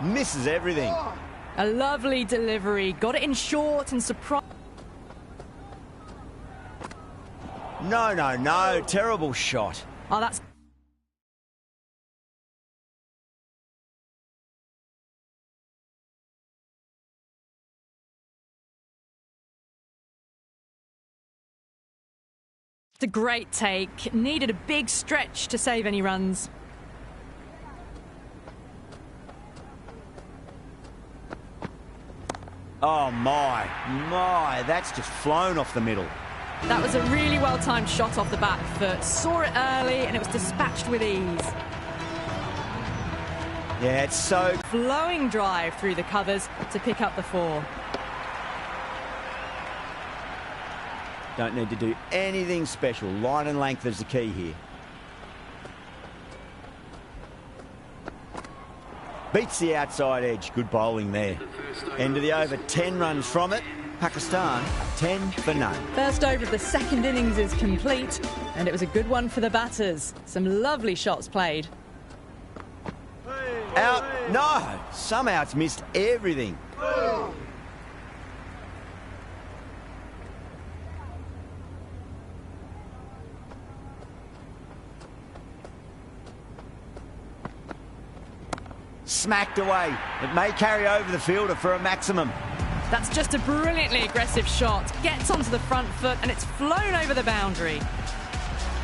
Misses everything. A lovely delivery. Got it in short and surprise. No. Terrible shot. Oh, that's... It's a great take. Needed a big stretch to save any runs. Oh, my. That's just flown off the middle. That was a really well-timed shot off the back foot. Saw it early and it was dispatched with ease. Yeah, it's so... Flowing drive through the covers to pick up the 4. Don't need to do anything special. Line and length is the key here. Beats the outside edge. Good bowling there. End of the over, 10 runs from it. Pakistan, 10 for none. First over of the second innings is complete, and it was a good one for the batters. Some lovely shots played. Out. No! Somehow it's missed everything. Smacked away. It may carry over the fielder for a maximum. That's just a brilliantly aggressive shot. Gets onto the front foot and it's flown over the boundary.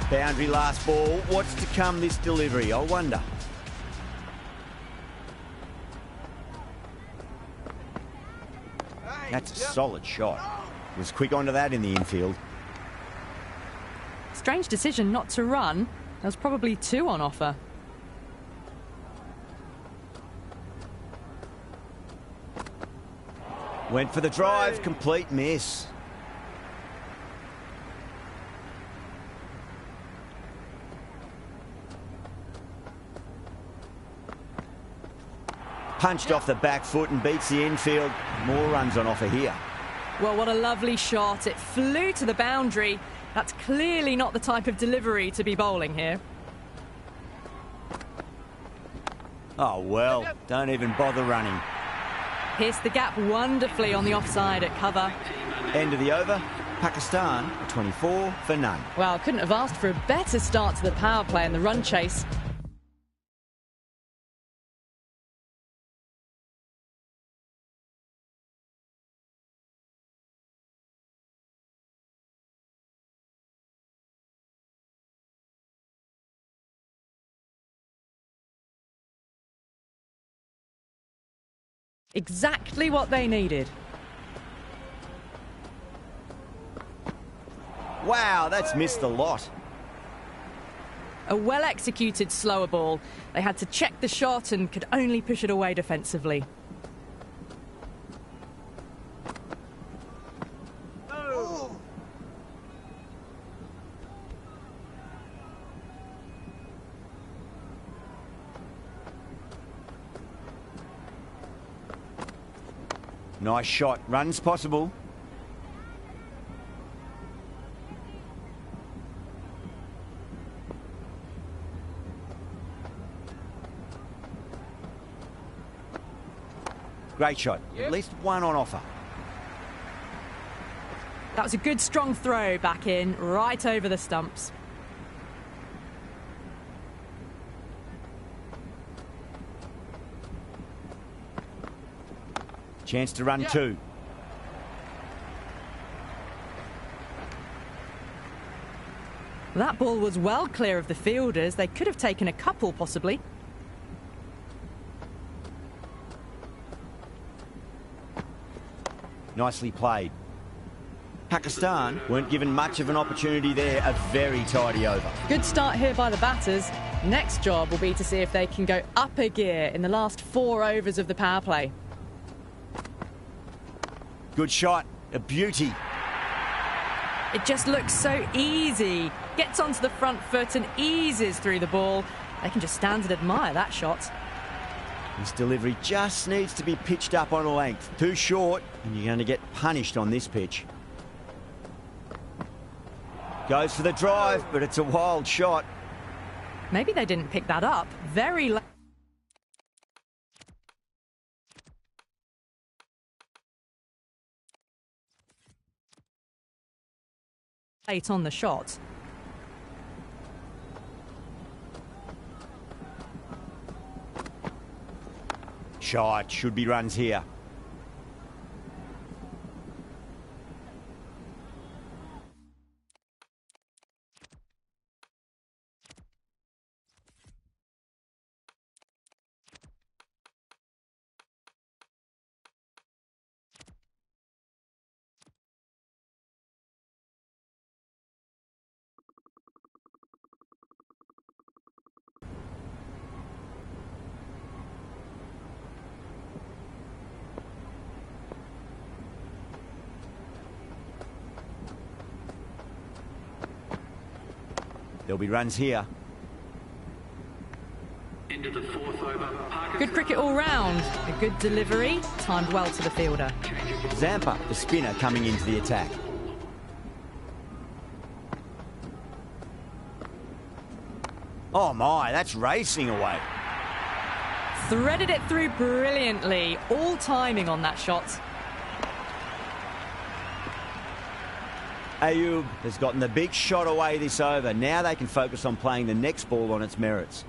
Boundary last ball. What's to come this delivery? I wonder. That's a solid shot. Was quick onto that in the infield. Strange decision not to run. There was probably 2 on offer. Went for the drive, complete miss. Punched off the back foot and beats the infield. More runs on offer here. Well, what a lovely shot. It flew to the boundary. That's clearly not the type of delivery to be bowling here. Oh, well, don't even bother running. Pierced the gap wonderfully on the offside at cover. End of the over, Pakistan 24 for none. Well, couldn't have asked for a better start to the power play and the run chase. Exactly what they needed. Wow, that's missed a lot. A well-executed slower ball. They had to check the shot and could only push it away defensively. Nice shot. Runs possible. Great shot. At least 1 on offer. That was a good strong throw back in, right over the stumps. Chance to run 2. That ball was well clear of the fielders. They could have taken a couple, possibly. Nicely played. Pakistan weren't given much of an opportunity there. A very tidy over. Good start here by the batters. Next job will be to see if they can go up a gear in the last 4 overs of the power play. Good shot. A beauty. It just looks so easy. Gets onto the front foot and eases through the ball. They can just stand and admire that shot. This delivery just needs to be pitched up on a length. Too short, and you're going to get punished on this pitch. Goes for the drive, but it's a wild shot. Maybe they didn't pick that up. Very late. late on the shot. Shot, should be runs here. There'll be runs here. Into the fourth over. Good cricket all round. A good delivery, timed well to the fielder. Zampa, the spinner, coming into the attack. Oh my, that's racing away. Threaded it through brilliantly. All timing on that shot. Ayub has gotten the big shot away this over. Now they can focus on playing the next ball on its merits.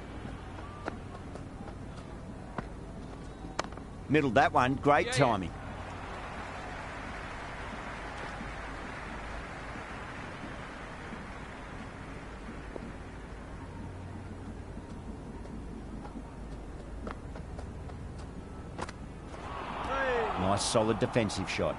Middled that one, great timing. Nice solid defensive shot.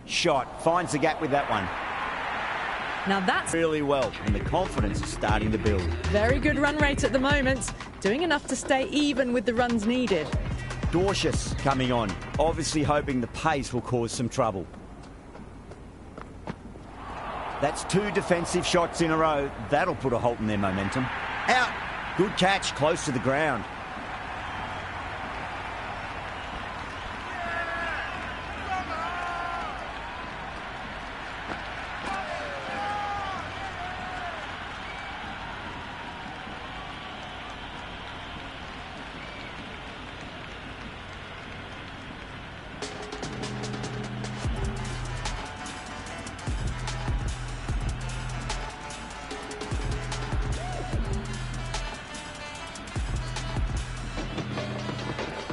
Shot, finds the gap with that one. Now that's Really well, and the confidence is starting to build. very good run rate at the moment. Doing enough to stay even with the runs needed. Dorcius coming on, obviously hoping the pace will cause some trouble. That's 2 defensive shots in a row. That'll put a halt in their momentum. Out! Good catch, close to the ground.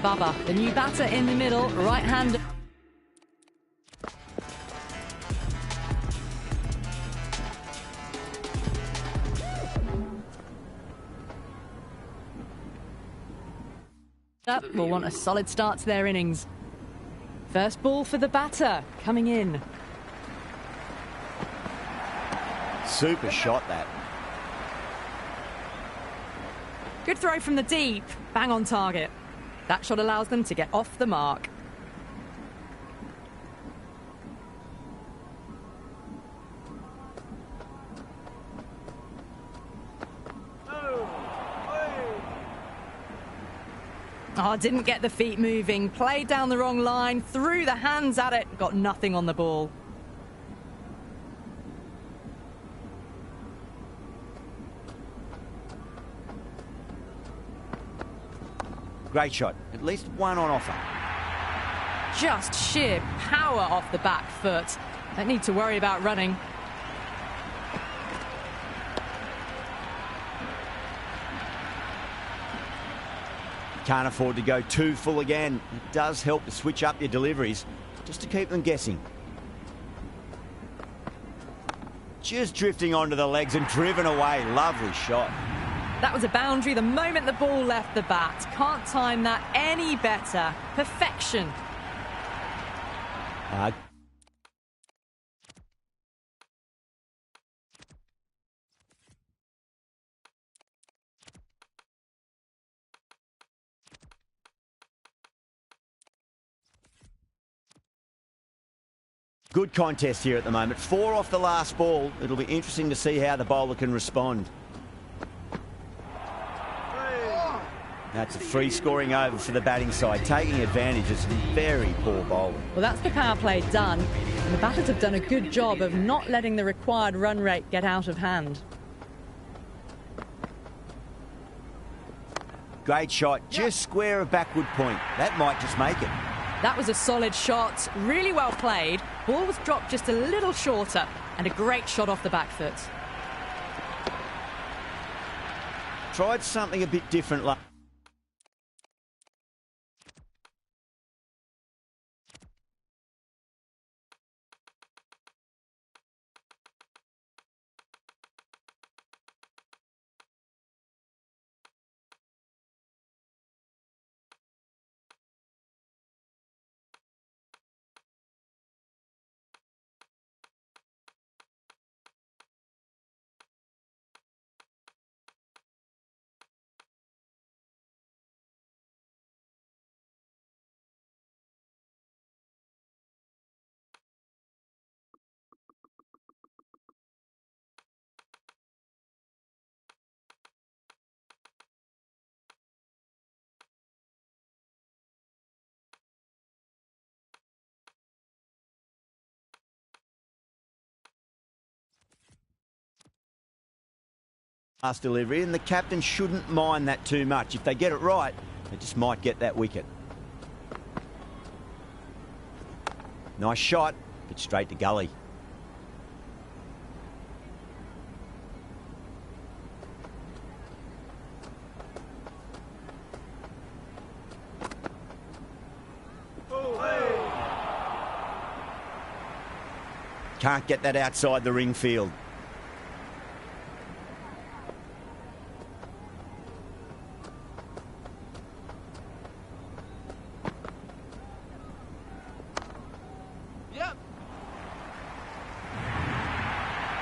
Baba, the new batter in the middle, right-hander. Will want a solid start to their innings. First ball for the batter, coming in. Super shot, that. Good throw from the deep, bang on target. That shot allows them to get off the mark. Oh, didn't get the feet moving. Played down the wrong line, threw the hands at it, got nothing on the ball. Great shot, at least one on offer. Just sheer power off the back foot. Don't need to worry about running. Can't afford to go too full again. It does help to switch up your deliveries, just to keep them guessing. Just drifting onto the legs and driven away. Lovely shot. That was a boundary the moment the ball left the bat. Can't time that any better. Perfection. Good contest here at the moment. 4 off the last ball. It'll be interesting to see how the bowler can respond. That's a free scoring over for the batting side, taking advantage of some very poor bowling. Well, that's the power play done. And the batters have done a good job of not letting the required run rate get out of hand. Great shot, just square of backward point. That might just make it. That was a solid shot, really well played. Ball was dropped just a little shorter, and a great shot off the back foot. Tried something a bit different. Last delivery, and the captain shouldn't mind that too much. If they get it right, they just might get that wicket. Nice shot, but straight to gully. Can't get that outside the ring field.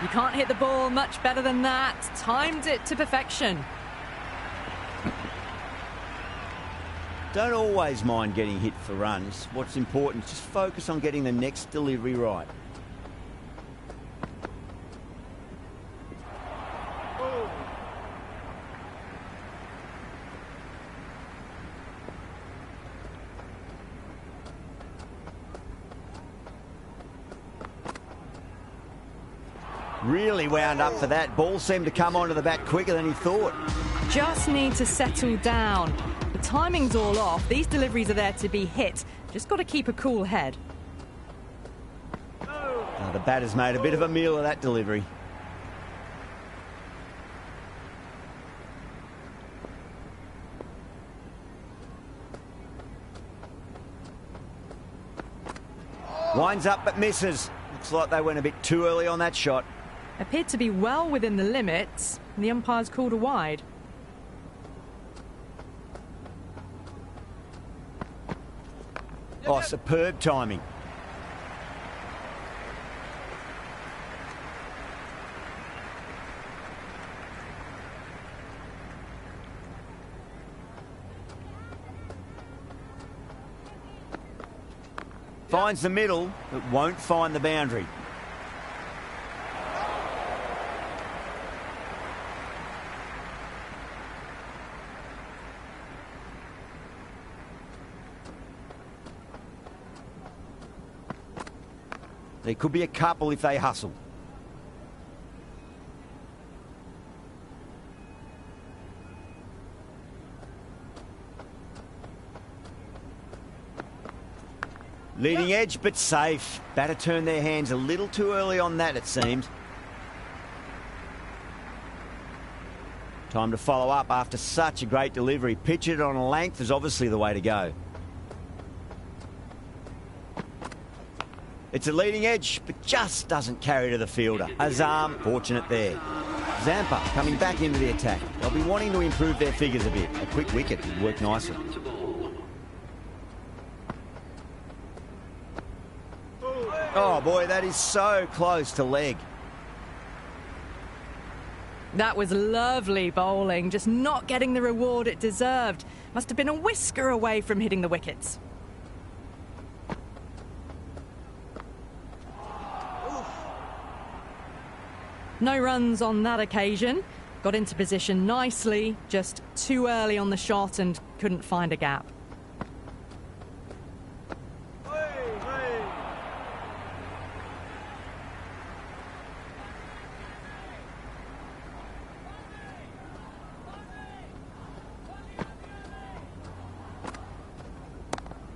You can't hit the ball much better than that. Timed it to perfection. Don't always mind getting hit for runs. What's important is just focus on getting the next delivery right. Really wound up for that. Ball seemed to come onto the bat quicker than he thought. Just need to settle down. The timing's all off. These deliveries are there to be hit. Just got to keep a cool head. Oh, the batter's made a bit of a meal of that delivery. Winds up but misses. Looks like they went a bit too early on that shot. Appeared to be well within the limits, and the umpire's called a wide. Oh, superb timing. Finds the middle, but won't find the boundary. There could be a couple if they hustle. Leading edge, but safe. Batter turned their hands a little too early on that, it seems. Time to follow up after such a great delivery. Pitch it on a length is obviously the way to go. It's a leading edge, but just doesn't carry to the fielder. Azam, fortunate there. Zampa coming back into the attack. They'll be wanting to improve their figures a bit. A quick wicket would work nicely. Oh boy, that is so close to leg. That was lovely bowling, just not getting the reward it deserved. Must have been a whisker away from hitting the wickets. No runs on that occasion. Got into position nicely, just too early on the shot and couldn't find a gap.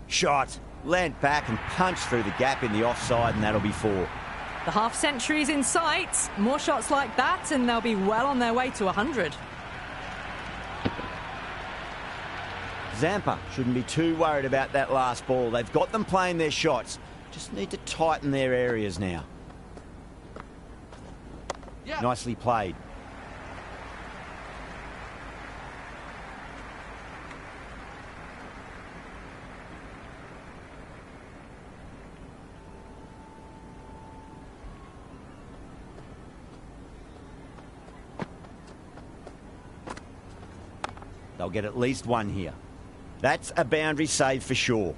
Shot. Leant back and punched through the gap in the offside, and that'll be 4. The half-century's in sight. More shots like that and they'll be well on their way to 100. Zampa shouldn't be too worried about that last ball. They've got them playing their shots. Just need to tighten their areas now. Yeah. Nicely played. They'll get at least 1 here. That's a boundary save for sure.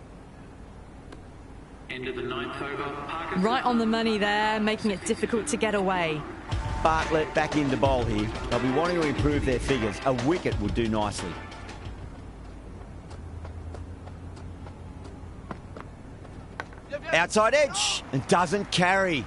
End of the 9th over. Right on the money there, making it difficult to get away. Bartlett back into bowl here. They'll be wanting to improve their figures. A wicket would do nicely. Outside edge, and doesn't carry.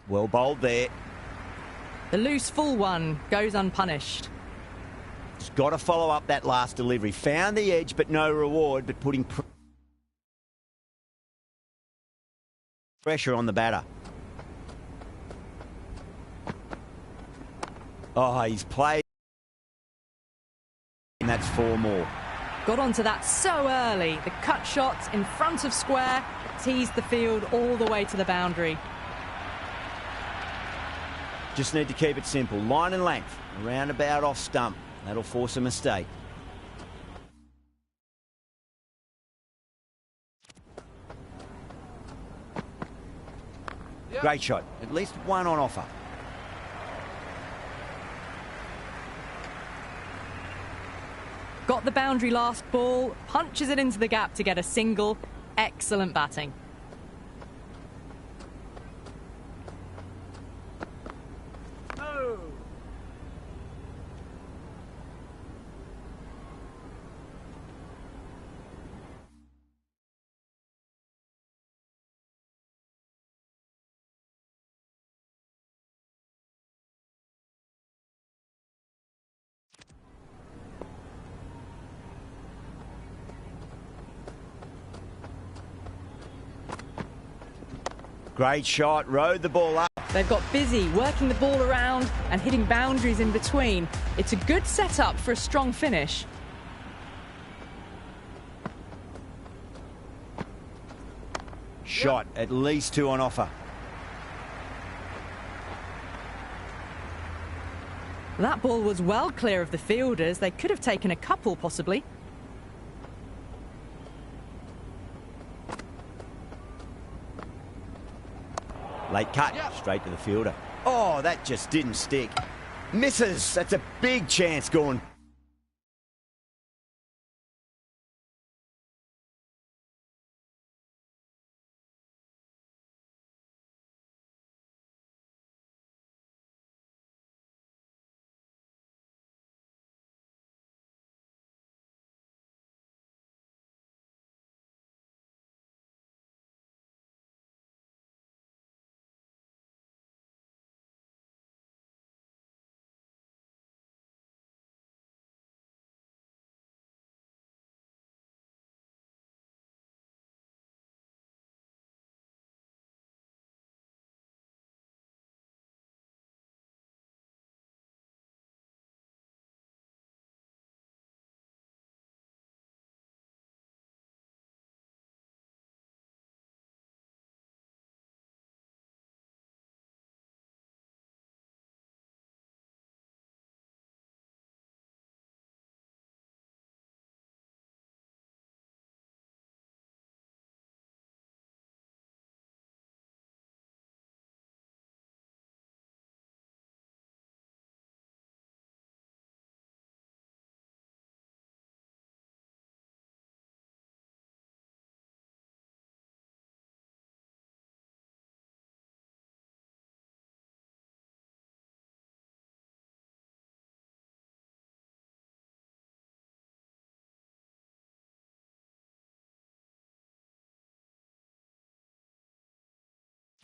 Well bowled there. The loose full one goes unpunished. Just got to follow up that last delivery. Found the edge, but no reward, but putting pressure on the batter. Oh, he's played. And that's 4 more. Got onto that so early. The cut shot in front of square teased the field all the way to the boundary. Just need to keep it simple. Line and length. Around about off stump. That'll force a mistake. Yep. Great shot. At least 1 on offer. Got the boundary last ball, punches it into the gap to get a single. Excellent batting. Great shot, rode the ball up. They've got busy, working the ball around and hitting boundaries in between. It's a good setup for a strong finish. Shot, at least 2 on offer. That ball was well clear of the fielders. They could have taken a couple, possibly. Late cut, straight to the fielder. Oh, that just didn't stick. Misses, that's a big chance gone.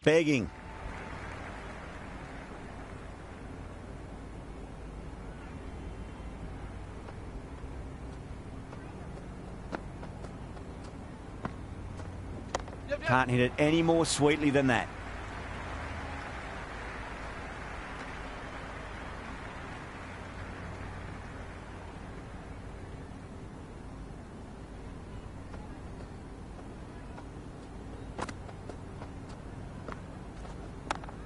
Begging. Can't hit it any more sweetly than that.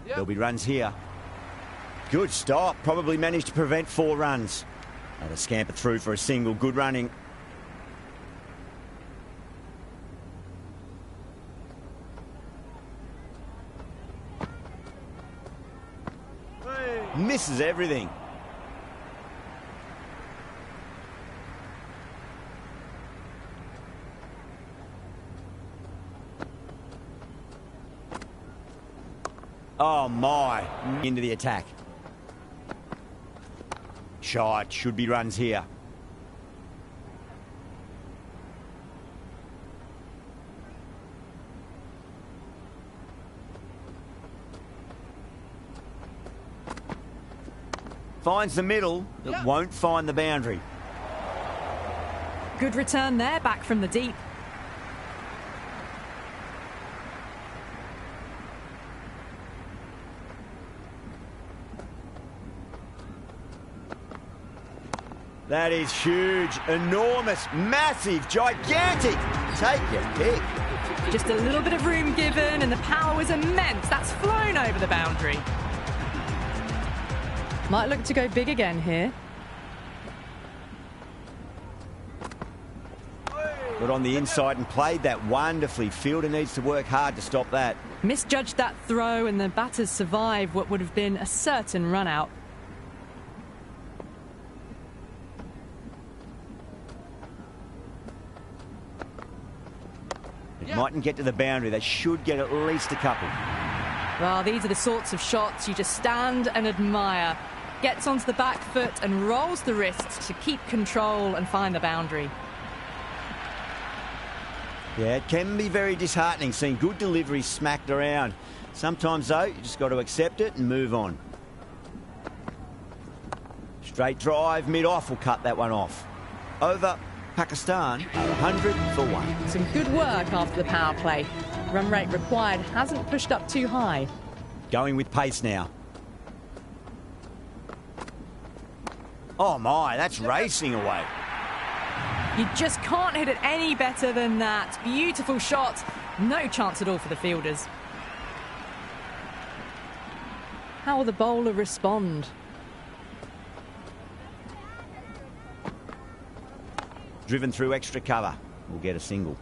There'll be runs here. Good stop. Probably managed to prevent 4 runs. Had a scamper through for a single. Good running. Misses everything. Oh my, into the attack. Shot, should be runs here. Finds the middle, but won't find the boundary. Good return there, back from the deep. That is huge, enormous, massive, gigantic. Take your pick. Just a little bit of room given and the power was immense. That's flown over the boundary. Might look to go big again here. Got on the inside and played that wonderfully. Fielder needs to work hard to stop that. Misjudged that throw and the batters survived what would have been a certain run out. Mightn't get to the boundary. They should get at least a couple. Well, these are the sorts of shots you just stand and admire. Gets onto the back foot and rolls the wrists to keep control and find the boundary. Yeah, it can be very disheartening seeing good deliveries smacked around. Sometimes, though, you just got to accept it and move on. Straight drive, mid-off will cut that one off. Over Pakistan, 100 for 1. Some good work after the power play. Run rate required hasn't pushed up too high. Going with pace now. Oh my, that's racing away. You just can't hit it any better than that. Beautiful shot. No chance at all for the fielders. How will the bowler respond? Driven through extra cover. We'll get a single.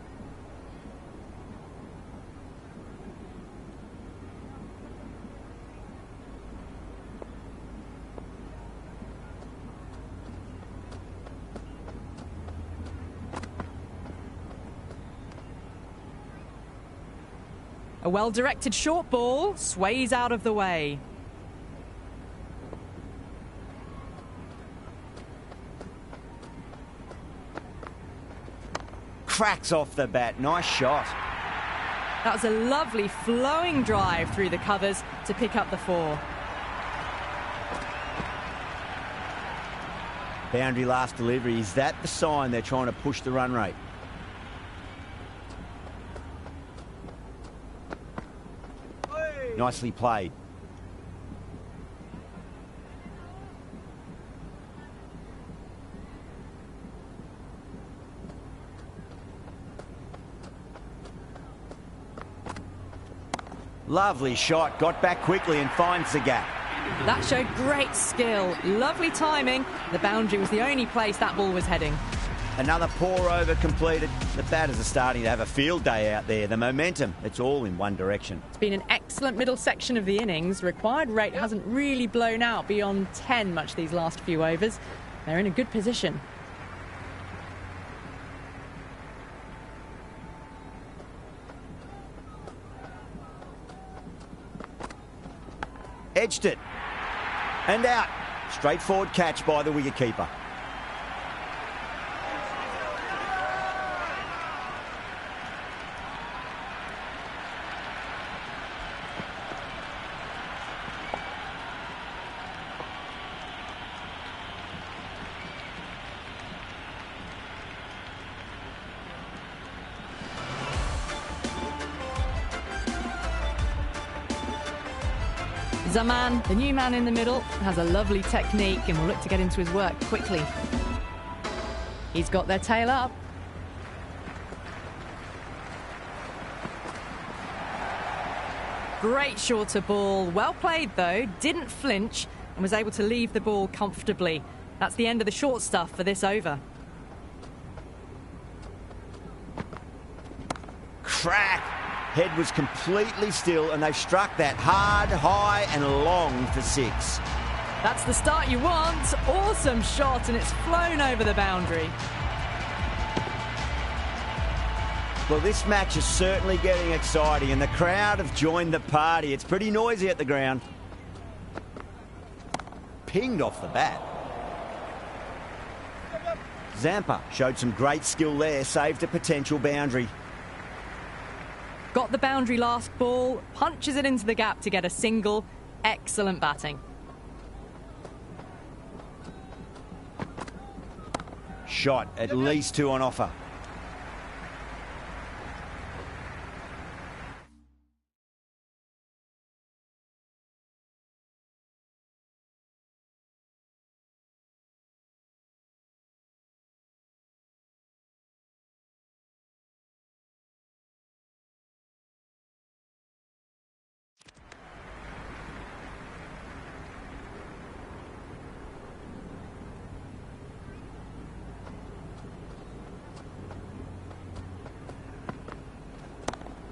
A well-directed short ball sways out of the way. Cracks off the bat. Nice shot. That was a lovely flowing drive through the covers to pick up the 4. Boundary last delivery. Is that the sign they're trying to push the run rate? Nicely played. Lovely shot. Got back quickly and finds the gap. That showed great skill. Lovely timing. The boundary was the only place that ball was heading. Another pour over completed. The batters are starting to have a field day out there. The momentum, it's all in one direction. It's been an excellent middle section of the innings. Required rate hasn't really blown out beyond 10 much these last few overs. They're in a good position. Edged it. And out. Straightforward catch by the wicketkeeper. Zaman, the new man in the middle, has a lovely technique and will look to get into his work quickly. He's got their tail up. Great shorter ball. Well played, though. Didn't flinch and was able to leave the ball comfortably. That's the end of the short stuff for this over. Crack! Head was completely still and they've struck that hard, high and long for 6. That's the start you want. Awesome shot and it's flown over the boundary. Well, this match is certainly getting exciting and the crowd have joined the party. It's pretty noisy at the ground. Pinged off the bat. Zampa showed some great skill there, saved a potential boundary. Got the boundary last ball, punches it into the gap to get a single. Excellent batting. Shot, at least 2 on offer.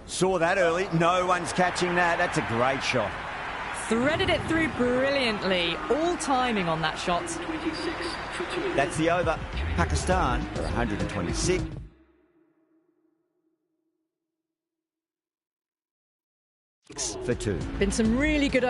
Saw that early. No one's catching that. That's a great shot. Threaded it through brilliantly. All timing on that shot. That's the over. Pakistan for 126. for 2. Been some really good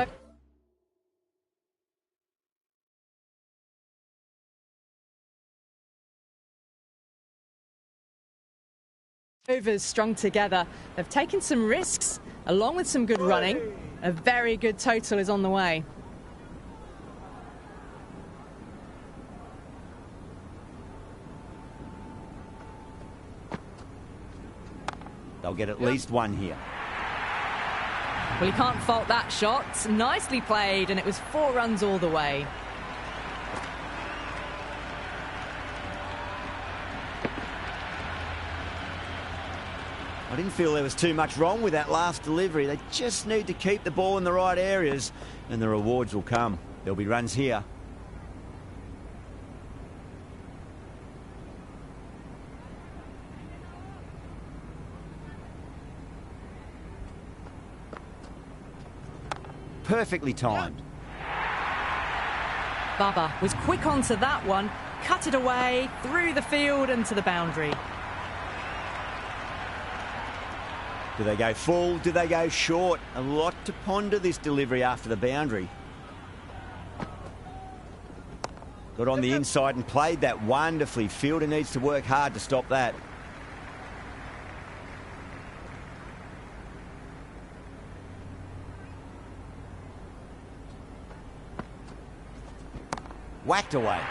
overs strung together. They've taken some risks along with some good running. A very good total is on the way. They'll get at least one here. Well, you can't fault that shot. Nicely played, and it was 4 runs all the way. I didn't feel there was too much wrong with that last delivery. They just need to keep the ball in the right areas, and the rewards will come. There'll be runs here. Perfectly timed. Bubba was quick onto that one, cut it away, through the field and to the boundary. Do they go full? Do they go short? A lot to ponder this delivery after the boundary. Got on the inside and played that wonderfully. Fielder needs to work hard to stop that. Whacked away.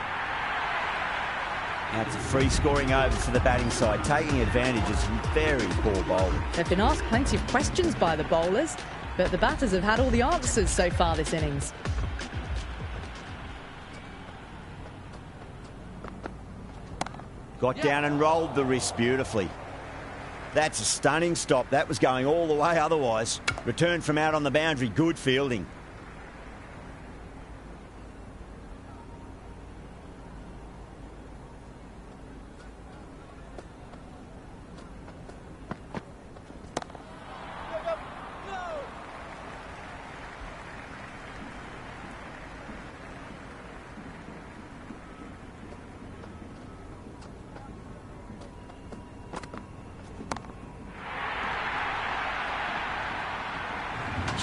Now it's a free scoring over for the batting side, taking advantage of some very poor bowling. They've been asked plenty of questions by the bowlers, but the batters have had all the answers so far this innings. Got down and rolled the wrist beautifully. That's a stunning stop. That was going all the way otherwise. Return from out on the boundary, good fielding.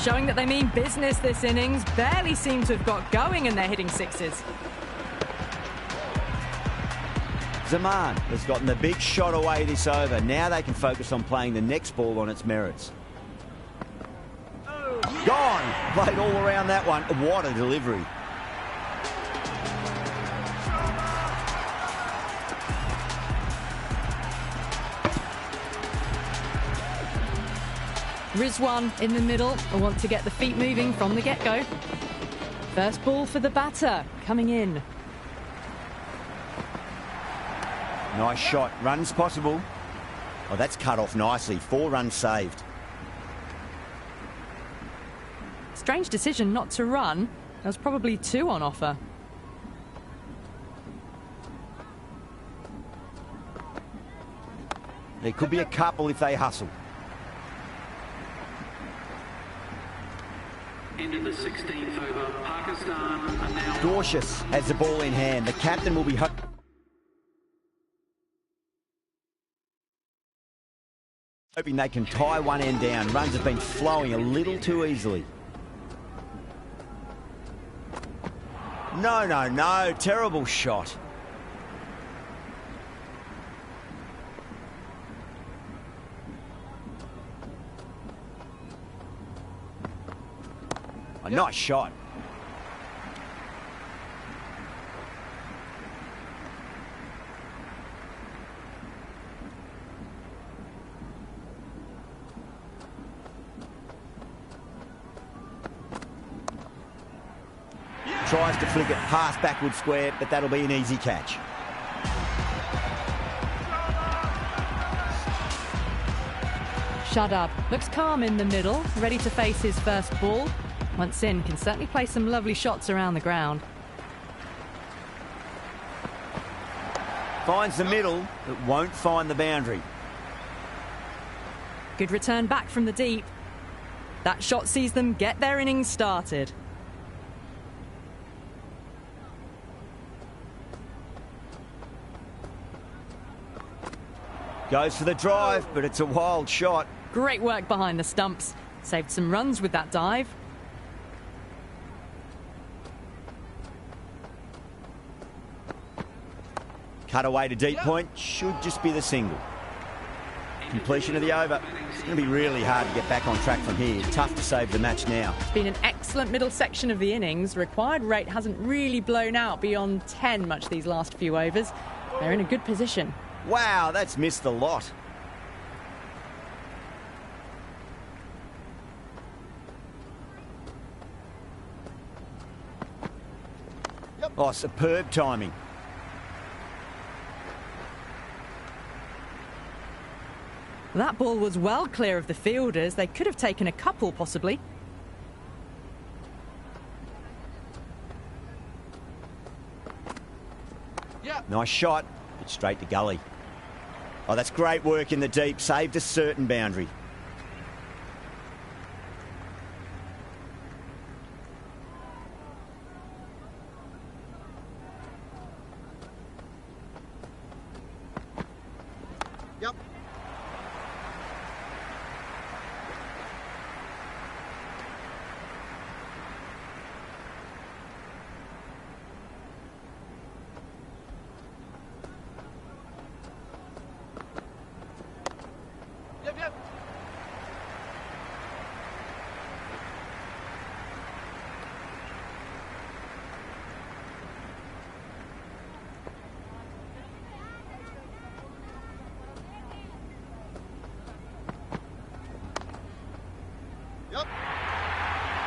Showing that they mean business this innings. Barely seem to have got going and they're hitting 6s. Zaman has gotten the big shot away this over. Now they can focus on playing the next ball on its merits. Gone! Played all around that one. What a delivery. Rizwan in the middle will want to get the feet moving from the get-go. First ball for the batter, coming in. Nice shot. Runs possible. Oh, that's cut off nicely. 4 runs saved. Strange decision not to run. There was probably 2 on offer. There could be a couple if they hustle. Into the 16th over, Pakistan are now... Dorcius has the ball in hand. The captain will be hoping they can tie one end down. Runs have been flowing a little too easily. No, no, no. Terrible shot. A nice shot. Tries to flick it past backward square, but that'll be an easy catch. Shut up. Looks calm in the middle, ready to face his first ball. Once in, can certainly play some lovely shots around the ground. Finds the middle, but won't find the boundary. Good return back from the deep. That shot sees them get their innings started. Goes for the drive, but it's a wild shot. Great work behind the stumps. Saved some runs with that dive. Cut away to deep point, should just be the single. Completion of the over. It's going to be really hard to get back on track from here. Tough to save the match now. It's been an excellent middle section of the innings. Required rate hasn't really blown out beyond 10 much these last few overs. They're in a good position. Wow, that's missed the lot. Oh, superb timing. That ball was well clear of the fielders. They could have taken a couple, possibly. Nice shot, but straight to gully. Oh, that's great work in the deep. Saved a certain boundary. Yep. Yep. Yep.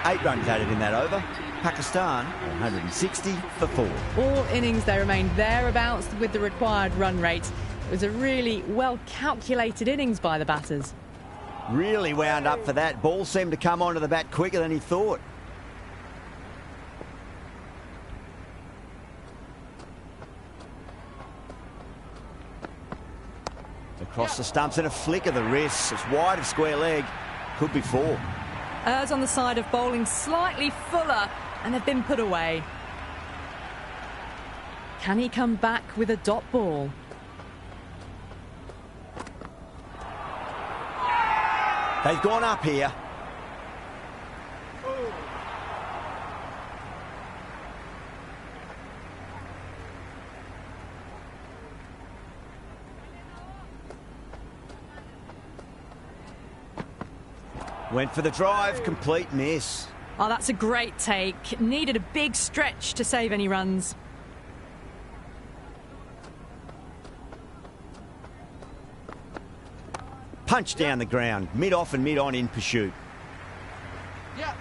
8 runs added in that over. Pakistan, 160 for 4. All innings, they remained thereabouts with the required run rate. It was a really well-calculated innings by the batters. Really wound up for that. Ball seemed to come onto the bat quicker than he thought. Across the stumps and a flick of the wrists. It's wide of square leg. Could be 4. Errs on the side of bowling slightly fuller, and they've been put away. Can he come back with a dot ball? They've gone up here. Went for the drive, complete miss. Oh, that's a great take. Needed a big stretch to save any runs. Punch down the ground, mid-off and mid-on in pursuit. Yeah.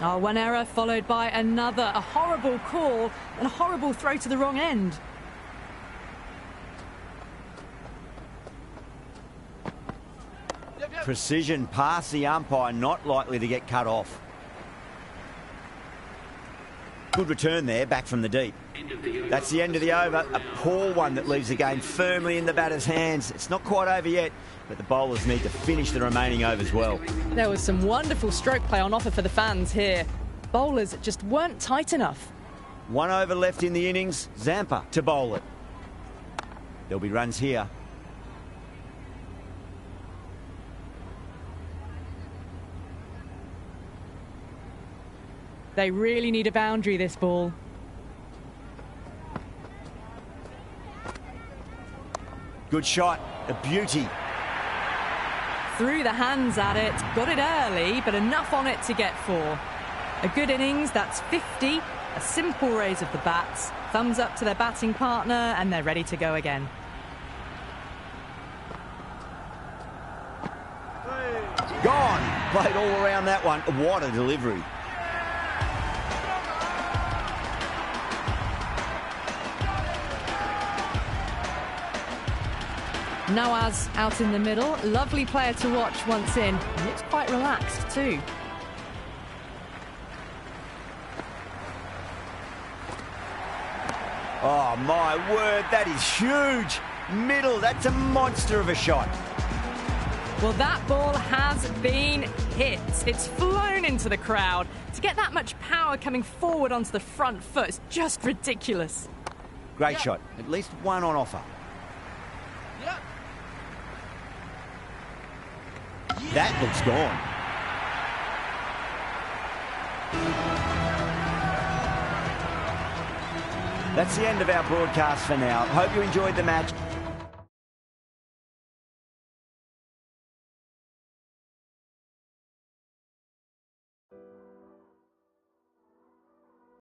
Oh, one error followed by another. A horrible call and a horrible throw to the wrong end. Precision past the umpire, not likely to get cut off. Good return there, back from the deep. That's the end of the over. A poor one that leaves the game firmly in the batter's hands. It's not quite over yet, but the bowlers need to finish the remaining overs well. There was some wonderful stroke play on offer for the fans here. Bowlers just weren't tight enough. 1 over left in the innings. Zampa to bowl it. There'll be runs here. They really need a boundary, this ball. Good shot, a beauty. Threw the hands at it, got it early, but enough on it to get 4. A good innings, that's 50. A simple raise of the bats. Thumbs up to their batting partner, and they're ready to go again. Gone. Played all around that one. What a delivery. Nawaz out in the middle. Lovely player to watch once in. He looks quite relaxed too. Oh, my word, that is huge. Middle, that's a monster of a shot. Well, that ball has been hit. It's flown into the crowd. To get that much power coming forward onto the front foot is just ridiculous. Great shot. At least one on offer. Yeah. That looks gone. That's the end of our broadcast for now. Hope you enjoyed the match.